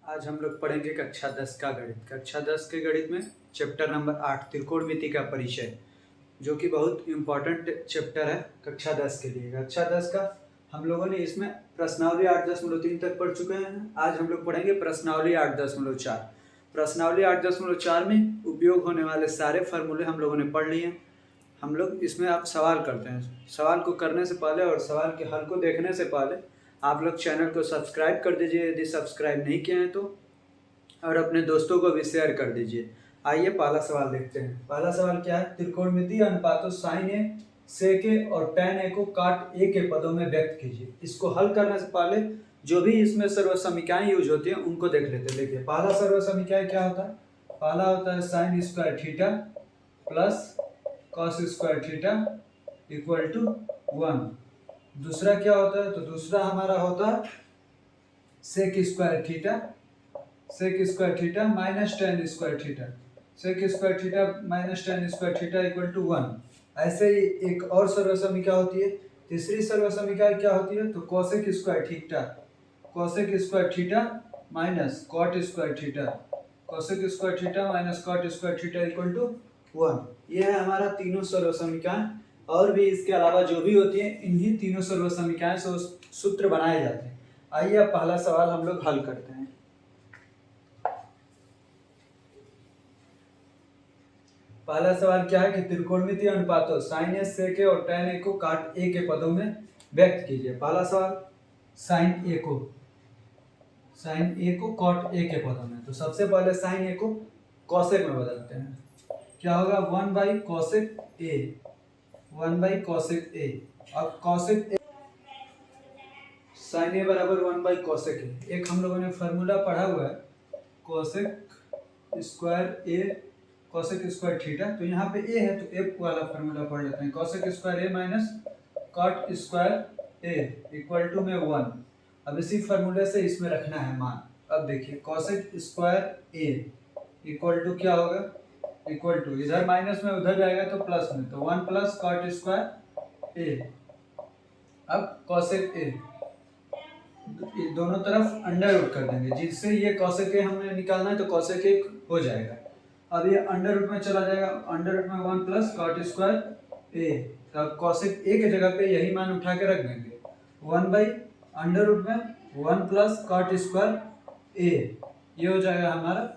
आज हम लोग पढ़ेंगे कक्षा 10 का गणित। कक्षा 10 के गणित में चैप्टर नंबर 8 त्रिकोणमिति का परिचय, जो कि बहुत इम्पोर्टेंट चैप्टर है कक्षा 10 के लिए। कक्षा 10 का हम लोगों ने इसमें प्रश्नावली 8.3 तक पढ़ चुके हैं। आज हम लोग पढ़ेंगे प्रश्नावली 8.4। प्रश्नावली 8.4 में उपयोग होने वाले सारे फार्मूले हम लोगों ने पढ़ लिए हैं। हम लोग इसमें आप सवाल करते हैं। सवाल को करने से पहले और सवाल के हल को देखने से पहले आप लोग चैनल को सब्सक्राइब कर दीजिए यदि सब्सक्राइब नहीं किए हैं तो, और अपने दोस्तों को भी शेयर कर दीजिए। आइए पहला सवाल देखते हैं। पहला सवाल क्या है? त्रिकोणमितीय अनुपातों साइन ए, सेक ए और टैन ए को काट ए के पदों में व्यक्त कीजिए। इसको हल करने से पहले जो भी इसमें सर्वसमीकाएं यूज होती हैं उनको देख लेते हैं। देखिए पहला सर्वसमीकाय क्या होता है? पहला होता है sine square theta plus cos square theta equal to 1। दूसरा क्या होता है? तो दूसरा हमारा होता है sec square theta minus tan square theta, sec square theta minus tan square theta equal to 1। ऐसे ही एक और सर्वसमीका होती है। तीसरी सर्वसमीका क्या होती है? तो cosec square theta minus cot square theta, cosec square theta minus cot square theta equal to 1। ये है हमारा तीनों सर्वसमीकाएं। और भी इसके अलावा जो भी होती है इन्हीं तीनों सर्वसमीकाएं से सूत्र बनाए जाते हैं। आइए अब पहला सवाल हम लोग हल करते हैं। पहला सवाल क्या है कि त्रिकोणमितीय अनुपातों साइन ए, सेक ए और टैन ए को काट ए के पदों में व्यक्त कीजिए। पहला सवाल साइन ए को कॉट ए के पदों में, तो सबसे पहले साइन ए को कॉसेक में बदलते हैं। क्या होगा? 1/cosec ए। अब कॉसेक ए साइन ए बराबर 1/cosec ए। एक हम लोगों ने फार्मूला पढ़ा हुआ है कोसेक स्क्वायर थीटा, तो यहाँ पे ए है तो ए वाला फार्मूला पढ़ लेते हैं। Cosec square a minus cot square a equal to में 1। अब इसी फार्मूले से इसमें रखना है मान। अब देखिए cosec square a equal to क्या होगा? इक्वल टू इधर माइनस में उधर जाएगा तो प्लस में, तो 1 प्लस कॉट स्क्वायर ए। अब कोसेक ए दोनों तरफ अंडर रूट कर देंगे, जिससे ये कोसेक ए हमें निकालना है तो कोसेक ए हो जाएगा। अब ये अंडर रूट में चला जाएगा, अंडर रूट में 1 प्लस कॉट स्क्वायर ए। तब कोसेक ए के जगह पे यही मान उठा के रख देंगे। 1/अंडर रूट में 1 प्लस कॉट स्क्वायर ए, ये हो जाएगा हमारा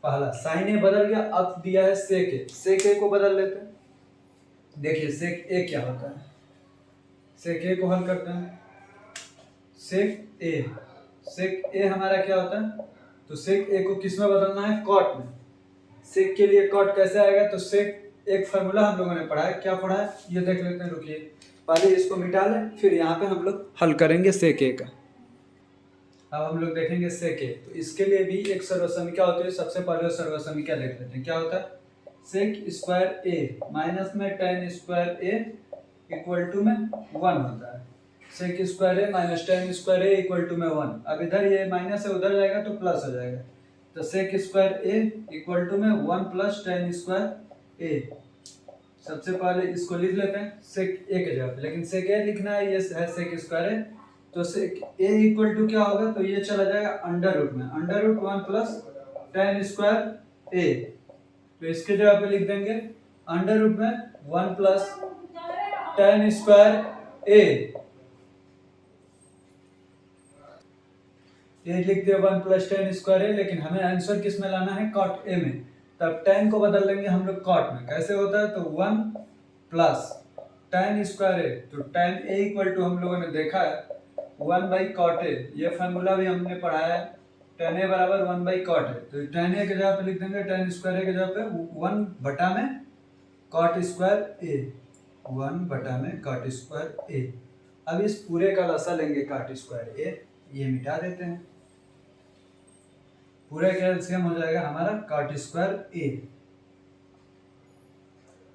पहला। साइन ए बदल गया। अब दिया है सेक ए को बदल लेते हैं। देखिए सेक ए क्या होता है? सेक ए को हल करते हैं। सेक ए हमारा क्या होता है? तो सेक ए को किस में बदलना है? कॉट में। सेक के लिए कॉट कैसे आएगा? तो सेक एक फार्मूला हम लोगों ने पढ़ा है। क्या पढ़ा है ये देख लेते हैं। रुकिए पहले इसको मिटा लें, फिर यहाँ पे हम लोग हल करेंगे सेक ए का। अब हम लोग देखेंगे सेक ए, तो इसके लिए भी एक सर्वसमीका होती है। सबसे पहले सर्वसमीका देख लेते हैं। क्या होता है? सेक स्क्वायर ए माइनस में tan square a equal to में 1 होता है। Sec square a minus tan square a equal to में 1। अब इधर ये माइनस है उधर जाएगा तो प्लस हो जाएगा, तो sec square a equal to में 1 प्लस टेन स्क्वायर ए। सबसे पहले इसको लिख लेते हैं सेक ए के जगह पे, लेकिन सेक ए लिखना है, ये है सेक स्क्वायर ए। तो सेक ए इक्वल टू क्या होगा? तो ये चला जाएगा अंडर रूट में, under root 1 plus ten square a. तो इसके जगह पे लिख देंगे अंडर रूट में 1 प्लस टेन स्क्वायर ए। ये लिख दिया 1 प्लस टेन स्क्वायर ए, लेकिन हमें आंसर किस में लाना है? कॉट ए में। तब टेन को बदल लेंगे हम लोग कॉट में। कैसे होता है? तो 1 प्लस टेन स्क्वायर ए, तो टेन ए इक्वल टू हम लोगों ने देखा है 1/cot ए। ये फार्मूला भी हमने पढ़ाया है। टेन ए बराबर 1/cot ए, तो टेन ए के जगह पे लिख देंगे टेन स्क्वायर ए के जगह पे 1 बटा में कॉट स्क्वायर ए, 1 बटा में कॉट स्क्वायर ए। अब इस पूरे का लसा लेंगे कॉट स्क्वायर ए, ये मिटा देते हैं। पूरे का एलसीएम हो जाएगा हमारा कॉट स्क्वायर ए,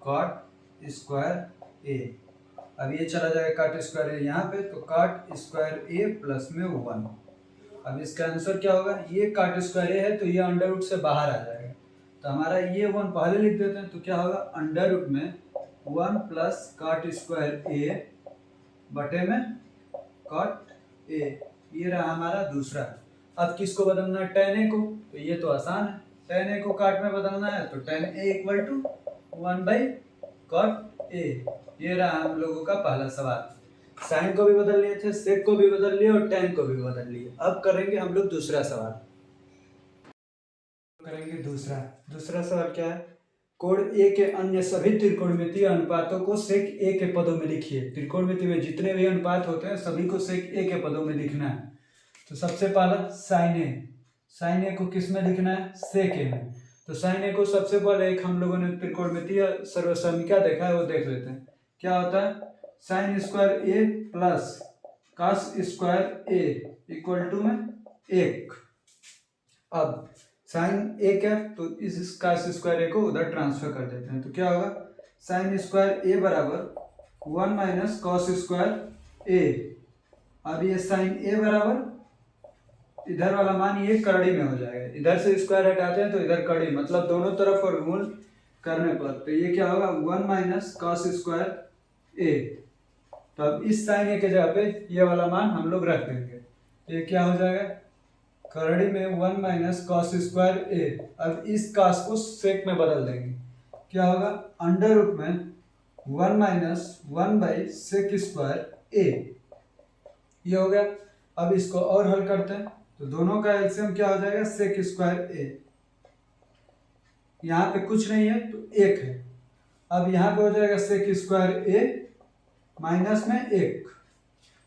कॉट स्क्वायर ए। अब ये चला जाएगा कॉट स्क्वायर ए यहाँ पे, तो कॉट स्क्वायर ए प्लस में 1। अब इसका आंसर क्या होगा? ये कॉट स्क्वायर ए है तो ये अंडर रूट से बाहर आ जाएगा, तो हमारा ये 1 पहले लिख देते हैं। तो क्या होगा? अंडर रूट में 1 प्लस कॉट स्क्वायर ए बटे में कॉट ए। ये रहा हमारा दूसरा। अब किसको बदलना है, tan a को, तो ये तो आसान है, tan a को काट में बदलना है तो tan a equal to 1/cot a। ये रहा हम लोगों का पहला सवाल। साइन को भी बदल लिए थे, सेक को भी बदल लिए और tan को भी बदल लिए। अब करेंगे हम लोग दूसरा सवाल। करेंगे दूसरा सवाल क्या है, कोण ए के अन्य सभी त्रिकोणमितीय अनुपातों को सेक ए के पदों में लिखिए। त्रिकोणमिति में जितने भी अनुपात होते हैं सभी को सेक ए के पदों में लिखना है। तो सबसे पहला साइन ए को किस में लिखना है, सेक ए में। तो साइन ए को सबसे पहले एक हम लोगों ने त्रिकोणमितीय सर्वसमीका देखा है, वो देख लेते हैं। क्या होता है, sine square a plus cos square a equal to में 1। अब साइन ए क्या, तो इस कॉस स्क्वायर ए को उधर ट्रांसफर कर देते हैं। तो क्या होगा, साइन स्क्वायर ए बराबर 1 माइनस कॉस स्क्वायर ए। अब ये साइन ए बराबर इधर वाला मान ये करड़ी में हो जाएगा, इधर से स्क्वायर हटाते हैं तो इधर करड़ी, मतलब दोनों तरफ वर्गमूल करने पर। तो ये क्या होगा, 1 माइनस कॉस स्क्वायर ए। तो अब इस साइन ए के जगह पे ये वाला मान हम लोग रख देंगे। ये क्या हो जाएगा, करड़ी में 1 माइनस कॉस स्क्वायर ए। अब इस कॉस को सेक में बदल देंगे। क्या होगा, अंडर रूट में 1 माइनस 1/सेक स्क्वायर ए। ये हो गया। अब इसको और हल करते हैं तो दोनों का एलसीएम क्या हो जाएगा, सेक स्क्वायर ए। यहाँ पे कुछ नहीं है तो 1 है। अब यहाँ पे हो जाएगा सेक स्क्वायर ए माइनस में 1।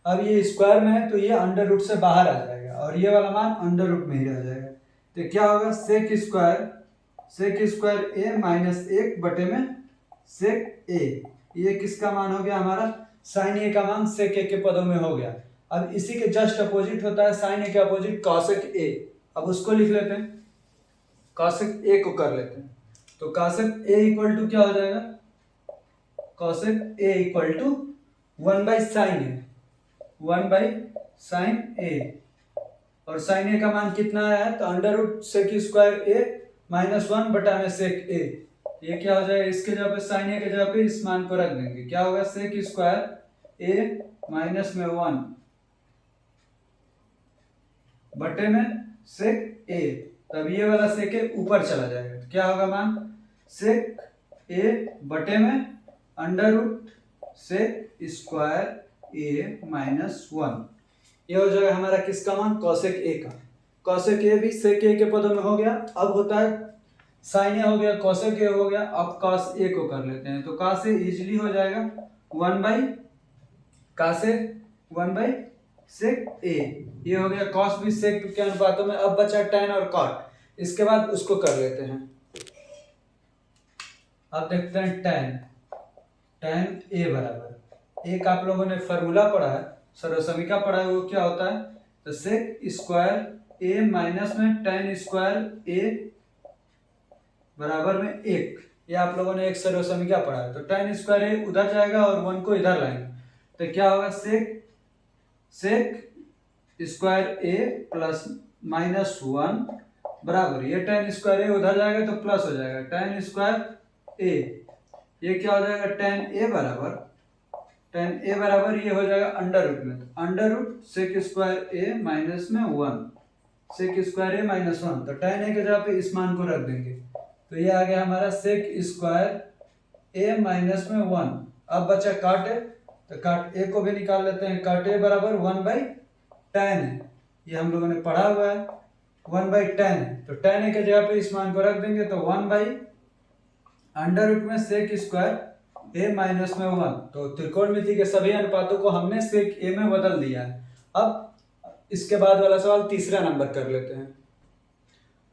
अब ये स्क्वायर में है तो ये अंडर रूट से बाहर आ जाएगा और ये वाला मान अंडर रूट में ही रह जाएगा। तो क्या होगा, सेक स्क्वायर ए माइनस 1 बटे में सेक ए। ये किसका मान हो गया, हमारा साइन ए का मान सेक ए के पदों में हो गया। अब इसी के जस्ट अपोजिट होता है साइन ए के अपोजिट कॉसेक ए। अब उसको लिख लेते हैं, कॉसेक ए को कर लेते हैं। तो कॉसेक ए इक्वल टू क्या हो जाएगा, कॉसेक ए इक्वल टू 1/साइन ए, 1/साइन ए। और साइन ए का मान कितना आया है, तो under root sec square a minus 1 बटा में सेक ए। ये क्या हो जाएगा, इसके जगह पे साइन ए के जगह पे इस मान को रख देंगे। क्या होगा, सेक स्क्वायर ए माइनस में 1 बटे में सेक ए। तब ये वाला सेक ए ऊपर चला जाएगा। तो क्या होगा मान, सेक ए बटे में under root sec square a minus 1। ये हो जाएगा हमारा किसका मान, कॉसेक ए का। कॉसेक ए भी सेक ए के पदों में हो गया। अब होता है साइन ए हो गया, कॉसेक ए हो गया। अब कॉस ए को कर लेते हैं। तो कॉस ए इजीली हो जाएगा 1/सेक ए। ये हो गया कॉस भी सेक के अनुपातों में। अब बचा tan और cot, इसके बाद उसको कर लेते हैं। अब देखते हैं tan ए बराबर, एक आप लोगों ने फॉर्मूला पढ़ा है, सर्वसमीका पढ़ा है, वो क्या होता है, तो सेक स्क्वायर ए माइनस में tan स्क्वायर ए बराबर में 1। ये आप लोगों ने एक सर्वसमीका पढ़ा है। तो tan स्क्वायर ए उधर जाएगा और 1 को इधर लाएंगे। तो क्या होगा, सेक स्क्वायर ए प्लस माइनस 1 बराबर, ये tan स्क्वायर ए उधर जाएगा तो प्लस हो जाएगा tan स्क्वायर ए। ये क्या हो जाएगा, tan ए बराबर ये हो जाएगा अंडर रूट में। तो under root sec square a minus में 1, सेक स्क्वायर ए माइनस 1। तो tan ए के जगह पे इस मान को रख देंगे। तो ये आ गया हमारा सेक स्क्वायर ए माइनस में 1। अब बचा काट ए, तो काट ए को भी निकाल लेते हैं। काट ए बराबर 1/tan है, ये हम लोगों ने पढ़ा हुआ है, 1/tan है। तो tan ए के जगह पे इस मान को रख देंगे। तो 1 अंडर रूट में सेक स्क्वायर ए माइनस में 1। तो त्रिकोणमिति के सभी अनुपातों को हमने सेक ए में बदल दिया है। अब इसके बाद वाला सवाल तीसरा नंबर कर लेते हैं।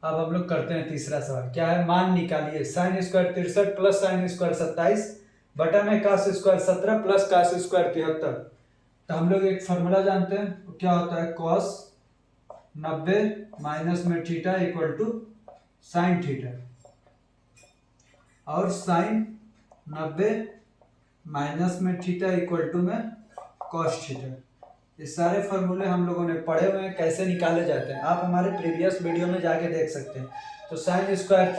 अब हम लोग करते हैं तीसरा सवाल। क्या है, मान निकालिए sine square 63 plus sine square 27 बटा में cos square 17 plus cos square 73। तो हम लोग एक फॉर्मूला जानते हैं, क्या होता है, कॉस 90 माइनस में theta equal to sine theta, और साइन 90 माइनस में थीटा इक्वल टू में कॉस थीटा। ये सारे फॉर्मूले हम लोगों ने पढ़े हुए हैं, कैसे निकाले जाते हैं आप हमारे प्रीवियस वीडियो में जाके देख सकते हैं। तो sign square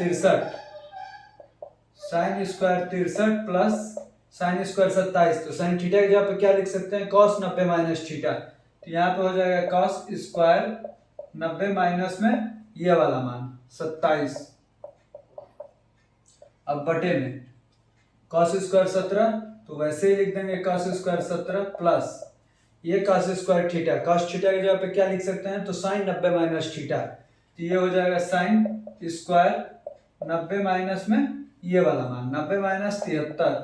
63 plus sine square 27, तो साइन थीटा की जगह पे क्या लिख सकते हैं, कॉस 90 माइनस थीटा। तो यहाँ पे हो जाएगा कॉस स्क्वायर 90 माइनस में ये वाला मान 27, अब बटे में cos स्क्वायर 17, तो वैसे ही लिख देंगे cos स्क्वायर 17 प्लस ये cos square theta, cos theta की जगह पे क्या लिख सकते हैं, तो sin 90 माइनस थीटा, तो ये हो जाएगा sin स्क्वायर 90 माइनस में ये वाला मान 90 माइनस 73,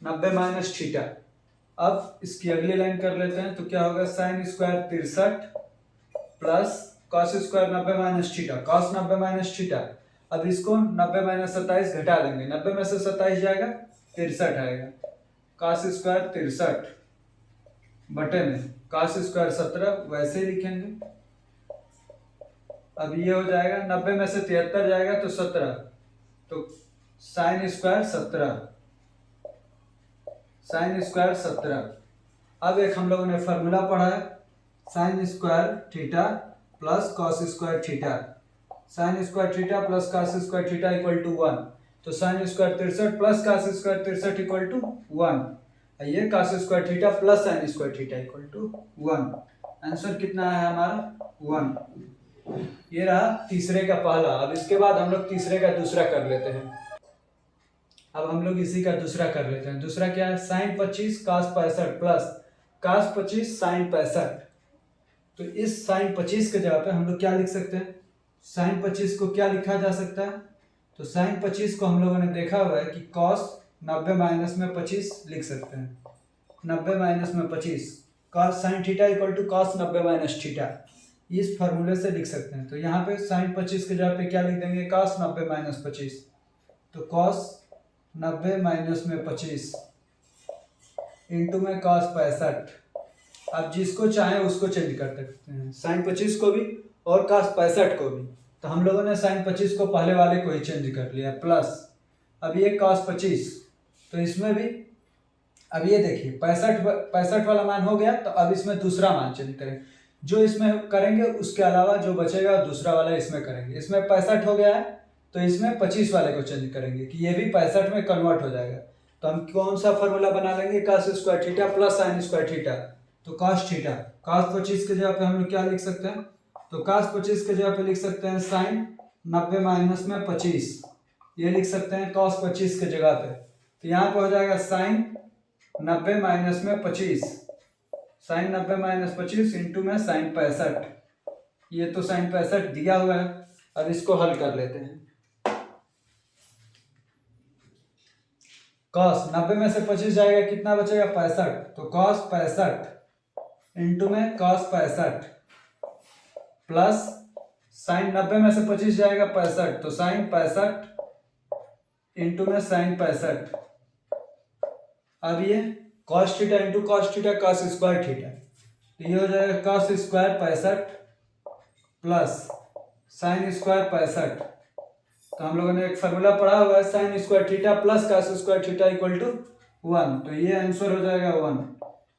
90 माइनस थीटा। अब इसकी अगली लाइन कर लेते हैं, तो क्या होगा sin square 63 plus cos square 90 minus theta, cos 90 minus theta. अब इसको 90 माइनस 27 घटा देंगे, 90 में से 27 जाएगा 63 आएगा, cos स्क्वायर 63 बटे में cos स्क्वायर 17 वैसे ही लिखेंगे। अब ये हो जाएगा 90 में से 73 जाएगा तो 17, तो sin स्क्वायर 17, sin स्क्वायर 17। अब एक हम लोगों ने फॉर्मूला पढ़ा है sin square theta plus cos square theta, sin square theta plus cos square theta equal to 1, तो sin square 63 plus cos square 63 equal to 1, ये cos square theta plus sin square theta equal to 1। Answer कितना है हमारा 1। ये रहा तीसरे का पहला। अब इसके बाद हम लोग तीसरे का दूसरा कर लेते हैं। अब हम लोग इसी का दूसरा कर लेते हैं। दूसरा क्या है, sin 25 cos 65 plus cos 25 sin 65, तो इस sin 25 के जगह पे हम लोग क्या लिख सकते हैं, sin 25 को क्या लिखा जा सकता है, तो sin 25 को हम लोगों ने देखा हुआ है कि cos 90 माइनस में 25 लिख सकते हैं, 90 माइनस में 25, cos sin theta equal to cos 90 minus theta, इस फार्मूले से लिख सकते हैं। तो यहाँ पे sin 25 के जगह पे क्या लिख देंगे, cos 90 माइनस 25, तो cos 90 माइनस में 25 इंटू में cos 65। आप जिसको चाहें उसको चेंज कर सकते हैं, sin 25 को भी और cos 65 को भी। तो हम लोगों ने sin 25 को पहले वाले को ही चेंज कर लिया प्लस अब ये cos 25, तो इसमें भी अब ये देखिए 65 वाला मान हो गया, तो अब इसमें दूसरा मान चेंज करेंगे, जो इसमें करेंगे उसके अलावा जो बचेगा दूसरा वाला इसमें करेंगे। इसमें 65 हो गया है तो इसमें 25 वाले को चेंज करेंगे कि ये भी 65 में कन्वर्ट हो जाएगा। तो हम कौन सा फॉर्मूला बना लेंगे, cos square theta plus sin square theta, तो cos थीटा, cos 25 के जगह पे हम लोग क्या लिख सकते हैं, तो cos 25 के जगह पे लिख सकते हैं sin 90 माइनस में 25, ये लिख सकते हैं cos 25 के जगह पे। तो यहाँ पे हो जाएगा sin 90 माइनस में 25, sin 90 माइनस 25 इंटू में sin 65, ये तो sin 65 दिया हुआ है। अब इसको हल कर लेते हैं। cos 90 में से 25 जाएगा, कितना बचेगा 65, तो cos 65 इंटू में cos 65 प्लस sin 90 में से 25 जाएगा 65, तो sin 65 इंटू में sin 65। अब ये cos theta into cos theta cos square theta, तो ये हो जाएगा cos square 65 plus sin square 65। तो हम लोगों ने एक फार्मूला पढ़ा हुआ है sin square theta plus cos square theta equal to 1, तो ये आंसर हो जाएगा 1।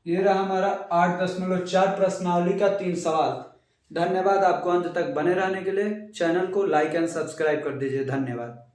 ये रहा हमारा 8.4 प्रश्नावली का 3 सवाल। धन्यवाद आपको अंत तक बने रहने के लिए। चैनल को लाइक एंड सब्सक्राइब कर दीजिए। धन्यवाद।